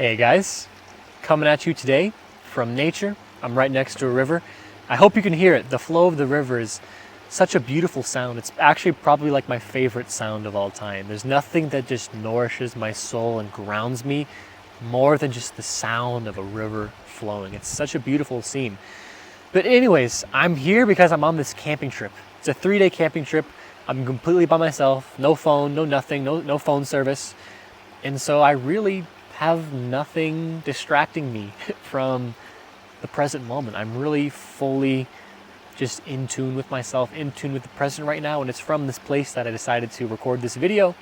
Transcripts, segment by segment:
Hey guys, coming at you today from nature. I'm right next to a river. I hope you can hear it. The flow of the river is such a beautiful sound. It's actually probably like my favorite sound of all time. There's nothing that just nourishes my soul and grounds me more than just the sound of a river flowing. It's such a beautiful scene. But anyways, I'm here because I'm on this camping trip. It's a 3-day camping trip. I'm completely by myself, no phone, no nothing, no phone service. And so I really have nothing distracting me from the present moment. I'm really fully just in tune with myself, in tune with the present right now. And it's from this place that I decided to record this video.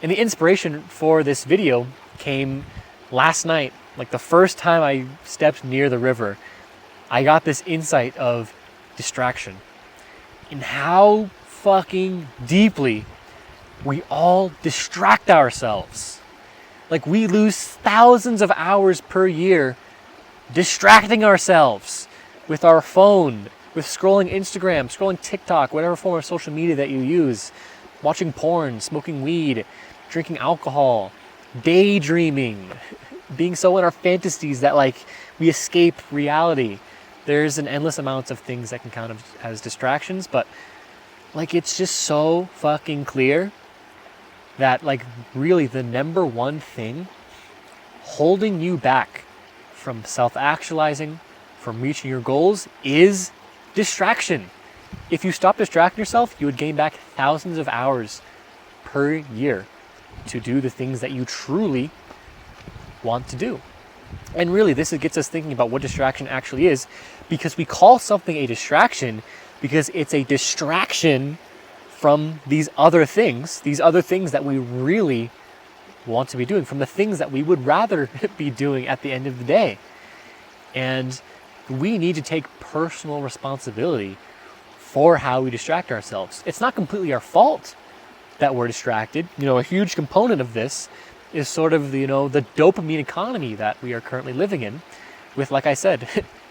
And the inspiration for this video came last night. Like the first time I stepped near the river, I got this insight of distraction and how fucking deeply we all distract ourselves. Like we lose thousands of hours per year distracting ourselves with our phone, with scrolling Instagram, scrolling TikTok, whatever form of social media that you use, watching porn, smoking weed, drinking alcohol, daydreaming, being so in our fantasies that like we escape reality. There's an endless amount of things that can count as distractions, but like it's just so fucking clear that like really the number one thing holding you back from self-actualizing, from reaching your goals is distraction. If you stop distracting yourself, you would gain back thousands of hours per year to do the things that you truly want to do. And really this gets us thinking about what distraction actually is, because we call something a distraction because it's a distraction from these other things that we really want to be doing, from the things that we would rather be doing at the end of the day. And we need to take personal responsibility for how we distract ourselves. It's not completely our fault that we're distracted. A huge component of this is sort of the dopamine economy that we are currently living in with, like I said,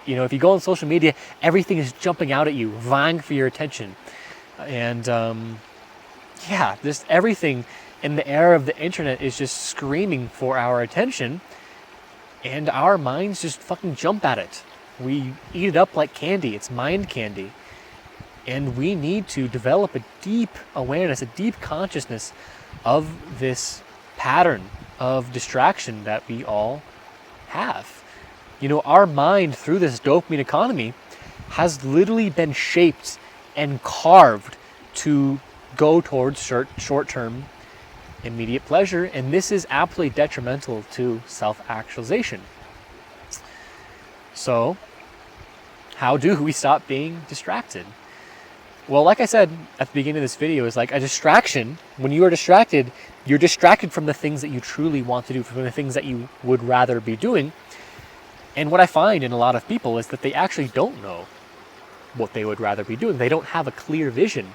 if you go on social media, everything is jumping out at you, vying for your attention. And just everything in the era of the internet is just screaming for our attention, and our minds just fucking jump at it. We eat it up like candy. It's mind candy. And we need to develop a deep awareness, a deep consciousness of this pattern of distraction that we all have. Our mind, through this dopamine economy, has literally been shaped and carved to go towards short-term immediate pleasure, and this is absolutely detrimental to self-actualization. So, how do we stop being distracted? Well, like I said at the beginning of this video, is like a distraction. When you are distracted, you're distracted from the things that you truly want to do, from the things that you would rather be doing. And what I find in a lot of people is that they actually don't know what they would rather be doing. They don't have a clear vision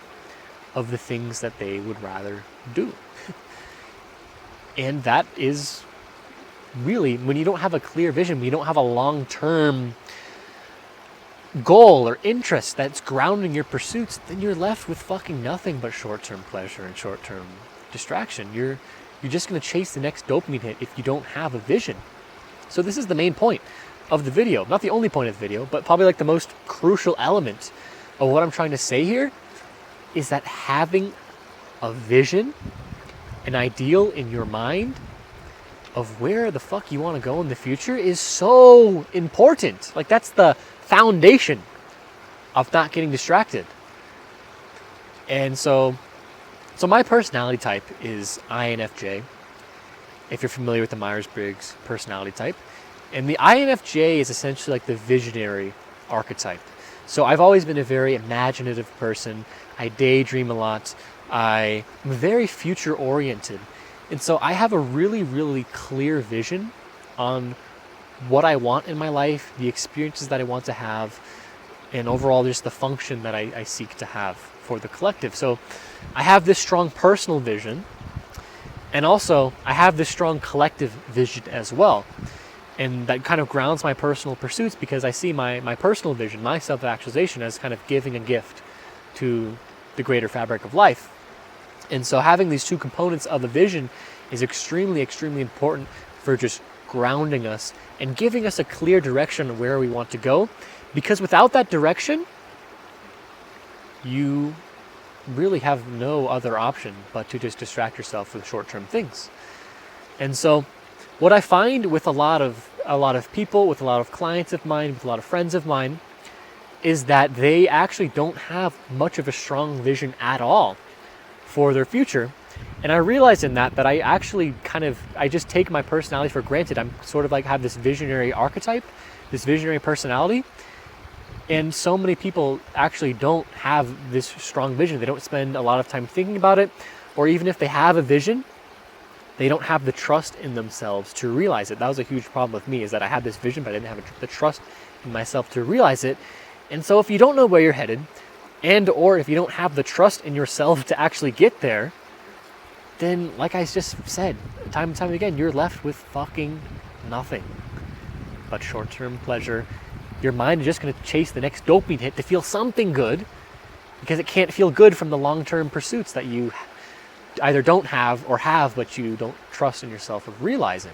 of the things that they would rather do. And that is really, when you don't have a clear vision, when you don't have a long-term goal or interest that's grounding your pursuits, then you're left with fucking nothing but short-term pleasure and short-term distraction. You're just going to chase the next dopamine hit if you don't have a vision. So this is the main point of the video. Not the only point of the video, but probably like the most crucial element of what I'm trying to say here is that having a vision, an ideal in your mind of where the fuck you want to go in the future is so important. Like that's the foundation of not getting distracted. And so my personality type is INFJ, if you're familiar with the Myers-Briggs personality type. And the INFJ is essentially like the visionary archetype. So I've always been a very imaginative person. I daydream a lot. I'm very future oriented. And so I have a really, really clear vision on what I want in my life, the experiences that I want to have, and overall just the function that I seek to have for the collective. So I have this strong personal vision, and also I have this strong collective vision as well. And that kind of grounds my personal pursuits, because I see my personal vision, my self-actualization, as kind of giving a gift to the greater fabric of life. And so having these two components of a vision is extremely, extremely important for just grounding us and giving us a clear direction of where we want to go. Because without that direction, you really have no other option but to just distract yourself with short-term things. And so what I find with a lot of people, with a lot of clients of mine, with a lot of friends of mine, is that they actually don't have much of a strong vision at all for their future. And I realized in that I actually I just take my personality for granted. I'm sort of like have this visionary archetype, this visionary personality. And so many people actually don't have this strong vision. They don't spend a lot of time thinking about it, or even if they have a vision, they don't have the trust in themselves to realize it. That was a huge problem with me, is that I had this vision, but I didn't have the trust in myself to realize it. And so if you don't know where you're headed, and or if you don't have the trust in yourself to actually get there, then like I just said, time and time again, you're left with fucking nothing but short-term pleasure. Your mind is just going to chase the next dopamine hit to feel something good, because it can't feel good from the long-term pursuits that you either don't have or have, but you don't trust in yourself of realizing.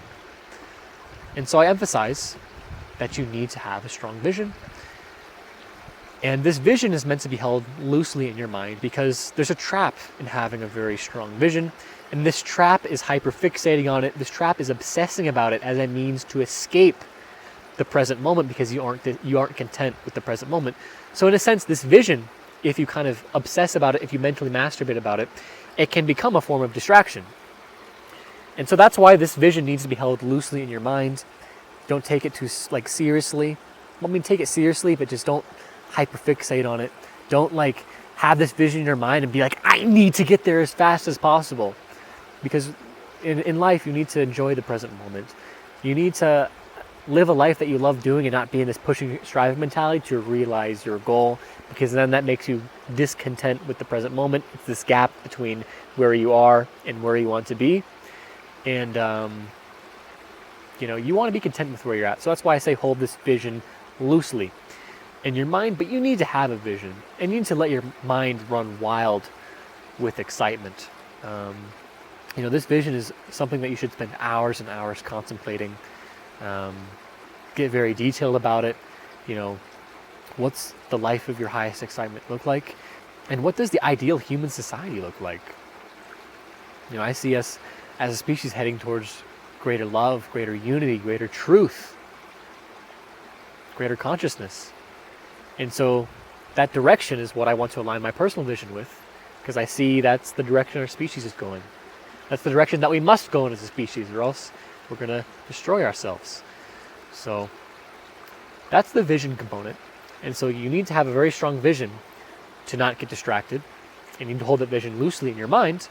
And so I emphasize that you need to have a strong vision. And this vision is meant to be held loosely in your mind, because there's a trap in having a very strong vision. And this trap is hyperfixating on it. This trap is obsessing about it as a means to escape the present moment, because you aren't content with the present moment. So in a sense, this vision, if you kind of obsess about it, if you mentally masturbate about it, it can become a form of distraction. And so that's why this vision needs to be held loosely in your mind. Don't take it too seriously. Take it seriously, but just don't hyperfixate on it. Don't have this vision in your mind and be like, I need to get there as fast as possible. Because in life, you need to enjoy the present moment. You need to live a life that you love doing and not be in this pushing, striving mentality to realize your goal, because then that makes you discontent with the present moment. It's this gap between where you are and where you want to be. And, you want to be content with where you're at. So that's why I say hold this vision loosely in your mind, but you need to have a vision, and you need to let your mind run wild with excitement. This vision is something that you should spend hours and hours contemplating. Get very detailed about it. What's the life of your highest excitement look like? And what does the ideal human society look like? I see us as a species heading towards greater love, greater unity, greater truth, greater consciousness. And so that direction is what I want to align my personal vision with, because I see that's the direction our species is going. That's the direction that we must go in as a species, or else we're going to destroy ourselves. So that's the vision component. And so you need to have a very strong vision to not get distracted, and you need to hold that vision loosely in your mind.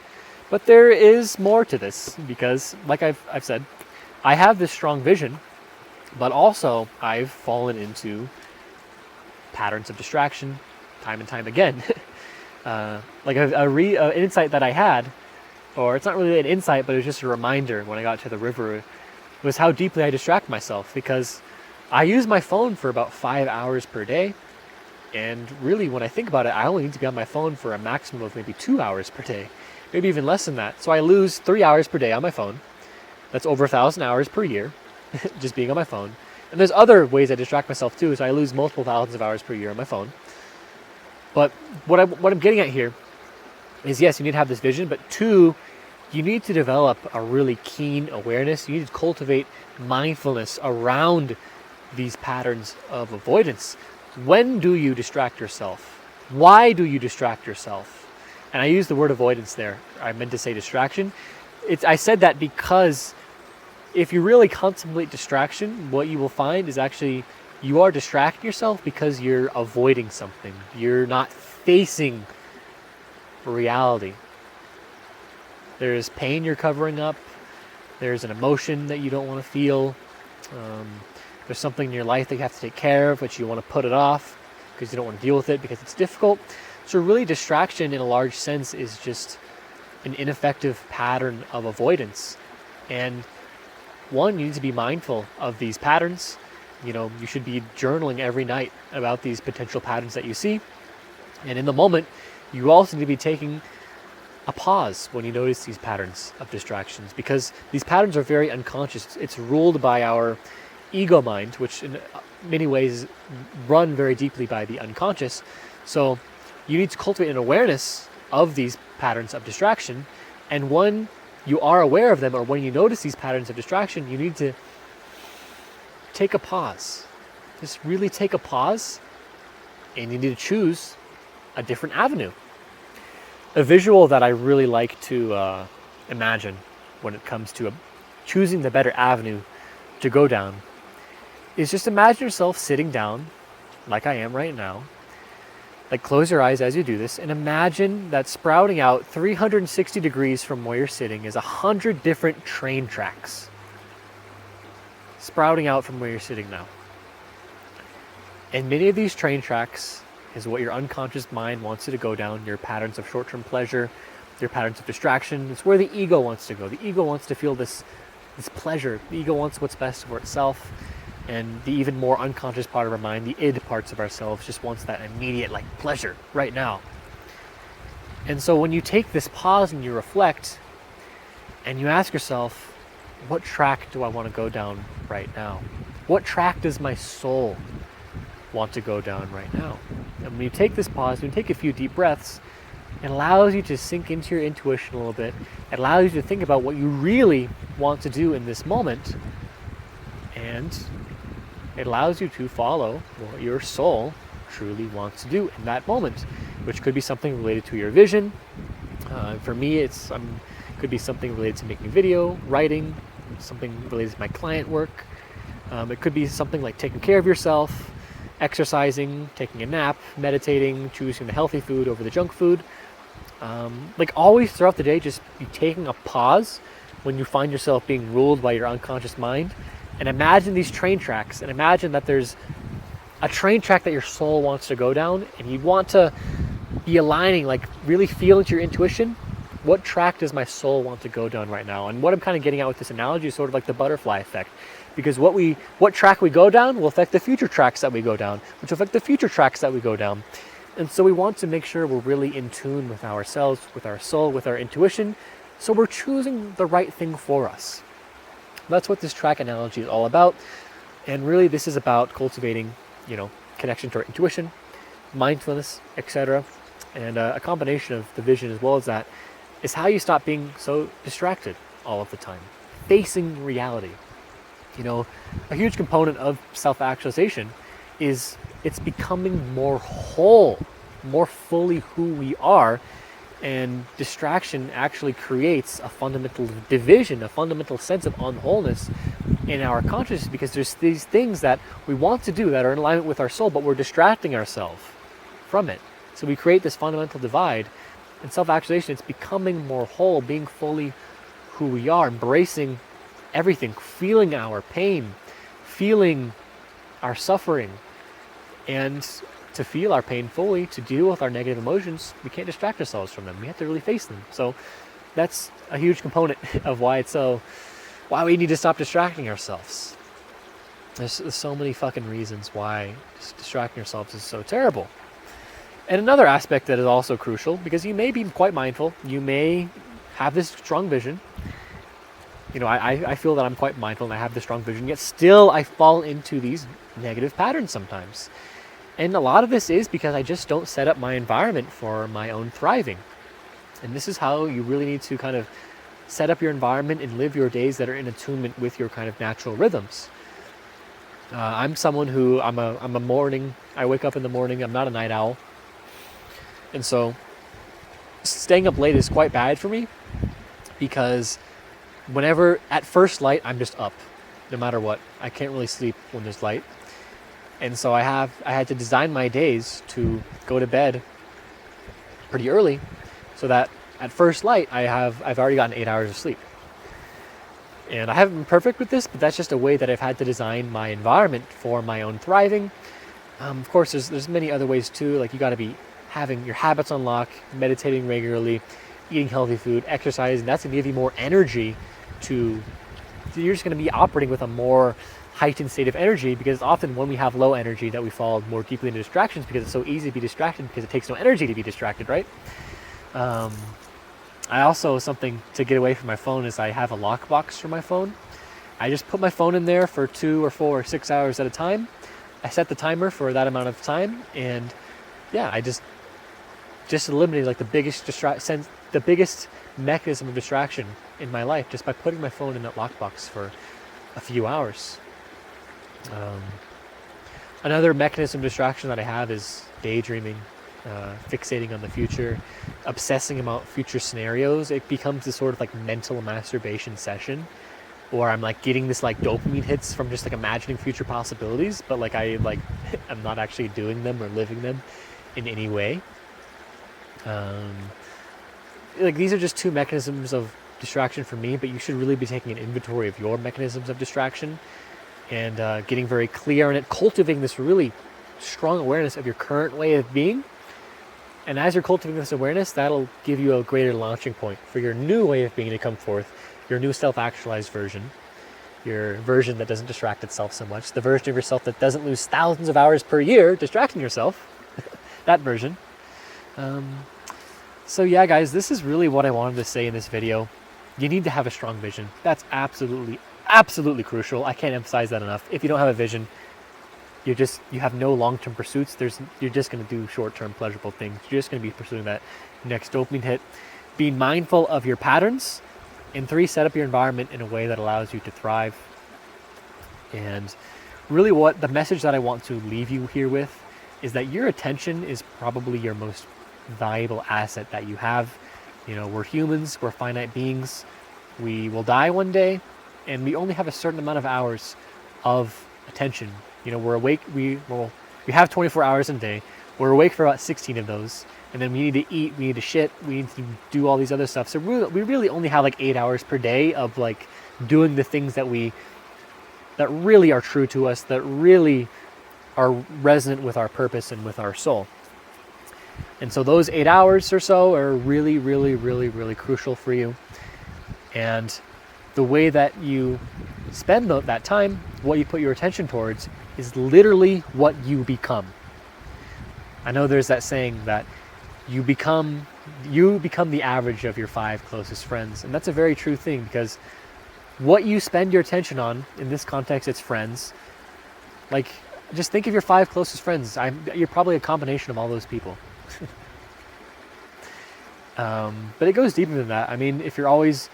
But there is more to this, because like I've said, I have this strong vision, but also I've fallen into patterns of distraction time and time again. An insight that I had, or it's not really an insight, but it was just a reminder when I got to the river, was how deeply I distract myself, because I use my phone for about 5 hours per day. And really, when I think about it, I only need to be on my phone for a maximum of maybe 2 hours per day, maybe even less than that. So I lose 3 hours per day on my phone. That's over 1,000 hours per year, just being on my phone. And there's other ways I distract myself too, so I lose multiple thousands of hours per year on my phone. But what I'm getting at here is, yes, you need to have this vision, but two, you need to develop a really keen awareness. You need to cultivate mindfulness around these patterns of avoidance. When do you distract yourself? Why do you distract yourself? And I use the word avoidance there. I meant to say distraction. I said that because if you really contemplate distraction, what you will find is actually you are distracting yourself because you're avoiding something. You're not facing reality. There's pain you're covering up. There's an emotion that you don't want to feel. There's something in your life that you have to take care of, but you want to put it off because you don't want to deal with it because it's difficult. So really, distraction in a large sense is just an ineffective pattern of avoidance. And one, you need to be mindful of these patterns. You should be journaling every night about these potential patterns that you see. And in the moment, you also need to be taking a pause when you notice these patterns of distractions, because these patterns are very unconscious. It's ruled by our ego mind, which in many ways run very deeply by the unconscious. So you need to cultivate an awareness of these patterns of distraction. And when you are aware of them, or when you notice these patterns of distraction, you need to take a pause. Just really take a pause, and you need to choose a different avenue. A visual that I really like to imagine when it comes to choosing the better avenue to go down is just imagine yourself sitting down like I am right now. Like, close your eyes as you do this and imagine that sprouting out 360 degrees from where you're sitting is 100 different train tracks sprouting out from where you're sitting now. And many of these train tracks is what your unconscious mind wants you to go down, your patterns of short-term pleasure, your patterns of distraction. It's where the ego wants to go. The ego wants to feel this pleasure. The ego wants what's best for itself. And the even more unconscious part of our mind, the id parts of ourselves, just wants that immediate pleasure right now. And so when you take this pause and you reflect and you ask yourself, what track do I want to go down right now? What track does my soul want to go down right now? And when you take this pause, when you take a few deep breaths, it allows you to sink into your intuition a little bit. It allows you to think about what you really want to do in this moment. And it allows you to follow what your soul truly wants to do in that moment, which could be something related to your vision. For me, it could be something related to making a video, writing, something related to my client work. It could be something like taking care of yourself, exercising, taking a nap, meditating, choosing the healthy food over the junk food. Always throughout the day, just be taking a pause when you find yourself being ruled by your unconscious mind. And imagine these train tracks, and imagine that there's a train track that your soul wants to go down, and you want to be aligning, really feel into your intuition. What track does my soul want to go down right now? And what I'm kind of getting at with this analogy is sort of like the butterfly effect, because what track we go down will affect the future tracks that we go down, which will affect the future tracks that we go down. And so we want to make sure we're really in tune with ourselves, with our soul, with our intuition, so we're choosing the right thing for us. That's what this track analogy is all about. And really, this is about cultivating, connection to our intuition, mindfulness, etc. And a combination of the vision as well as that is how you stop being so distracted all of the time, facing reality. A huge component of self-actualization is it's becoming more whole, more fully who we are. And distraction actually creates a fundamental division, a fundamental sense of unwholeness in our consciousness, because there's these things that we want to do that are in alignment with our soul, but we're distracting ourselves from it. So we create this fundamental divide. In self-actualization, it's becoming more whole, being fully who we are, embracing everything, feeling our pain, feeling our suffering, and to feel our pain fully, to deal with our negative emotions, we can't distract ourselves from them. We have to really face them. So that's a huge component of why we need to stop distracting ourselves. There's so many fucking reasons why distracting ourselves is so terrible. And another aspect that is also crucial, because you may be quite mindful, you may have this strong vision. I feel that I'm quite mindful and I have this strong vision, yet still I fall into these negative patterns sometimes. And a lot of this is because I just don't set up my environment for my own thriving. And this is how you really need to kind of set up your environment and live your days that are in attunement with your kind of natural rhythms. I'm someone who, I wake up in the morning, I'm not a night owl. And so staying up late is quite bad for me, because at first light, I'm just up, no matter what. I can't really sleep when there's light. And so I had to design my days to go to bed pretty early, so that at first light I've already gotten 8 hours of sleep. And I haven't been perfect with this, but that's just a way that I've had to design my environment for my own thriving. Of course, there's many other ways too. You got to be having your habits on lock, meditating regularly, eating healthy food, exercising. That's going to give you more energy you're just going to be operating with a more heightened state of energy, because often when we have low energy that we fall more deeply into distractions, because it's so easy to be distracted because it takes no energy to be distracted, right? I also, something to get away from my phone is I have a lockbox for my phone. I just put my phone in there for 2 or 4 or 6 hours at a time. I set the timer for that amount of time, and yeah, I just eliminated like the biggest mechanism of distraction in my life just by putting my phone in that lockbox for a few hours. Another mechanism of distraction that I have is daydreaming, fixating on the future, obsessing about future scenarios. It becomes this sort of like mental masturbation session, or I'm like getting this like dopamine hits from just like imagining future possibilities, but like I'm not actually doing them or living them in any way. Like these are just two mechanisms of distraction for me, but you should really be taking an inventory of your mechanisms of distraction and getting very clear on it, cultivating this really strong awareness of your current way of being. And as you're cultivating this awareness, that'll give you a greater launching point for your new way of being to come forth, your new self-actualized version, your version that doesn't distract itself so much, the version of yourself that doesn't lose thousands of hours per year distracting yourself, that version. So yeah, guys, this is really what I wanted to say in this video. You need to have a strong vision. That's absolutely crucial. I can't emphasize that enough. If you don't have a vision, you have no long-term pursuits. You're just going to do short-term pleasurable things. You're just going to be pursuing that next dopamine hit. Be mindful of your patterns. And 3, set up your environment in a way that allows you to thrive. And really what the message that I want to leave you here with is that your attention is probably your most valuable asset that you have. You know, we're humans, we're finite beings. We will die one day, and we only have a certain amount of hours of attention. You know, we're awake, we have 24 hours in a day. We're awake for about 16 of those. And then we need to eat, we need to shit, we need to do all these other stuff. So we really only have like 8 hours per day of like doing the things that really are true to us, that really are resonant with our purpose and with our soul. And so those 8 hours or so are really, really, really, really crucial for you. And the way that you spend that time, what you put your attention towards, is literally what you become. I know there's that saying that you become the average of your 5 closest friends. And that's a very true thing, because what you spend your attention on, in this context, it's friends. Like, just think of your 5 closest friends. You're probably a combination of all those people. But it goes deeper than that. I mean, if you're always,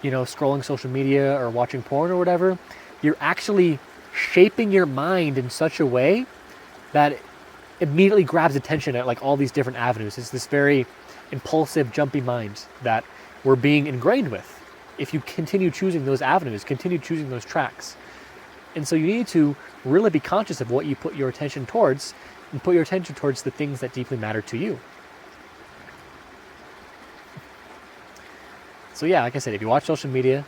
scrolling social media or watching porn or whatever, you're actually shaping your mind in such a way that immediately grabs attention at like all these different avenues. It's this very impulsive, jumpy mind that we're being ingrained with if you continue choosing those avenues, continue choosing those tracks. And so you need to really be conscious of what you put your attention towards, and put your attention towards the things that deeply matter to you. So yeah, like I said, if you watch social media,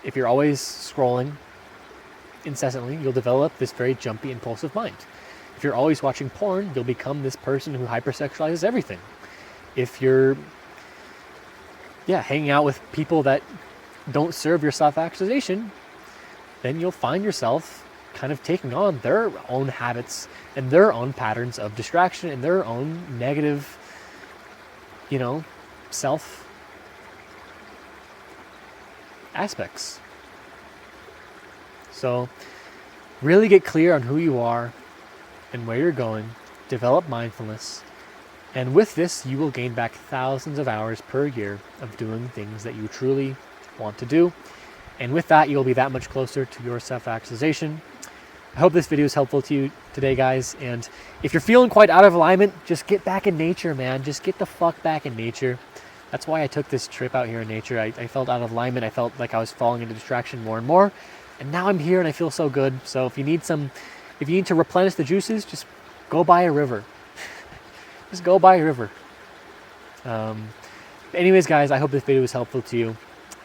if you're always scrolling incessantly, you'll develop this very jumpy, impulsive mind. If you're always watching porn, you'll become this person who hypersexualizes everything. If you're hanging out with people that don't serve your self-actualization, then you'll find yourself kind of taking on their own habits and their own patterns of distraction and their own negative, self aspects. So really get clear on who you are and where you're going, develop mindfulness, and with this you will gain back thousands of hours per year of doing things that you truly want to do. And with that, you'll be that much closer to your self-actualization. I hope this video is helpful to you today, guys. And if you're feeling quite out of alignment, just get back in nature, man. Just get the fuck back in nature. That's why I took this trip out here in nature. I felt out of alignment. I felt like I was falling into distraction more and more. And now I'm here and I feel so good. So if you need to replenish the juices, just go by a river. Just go by a river. Anyways, guys, I hope this video was helpful to you.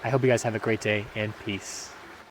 I hope you guys have a great day, and peace.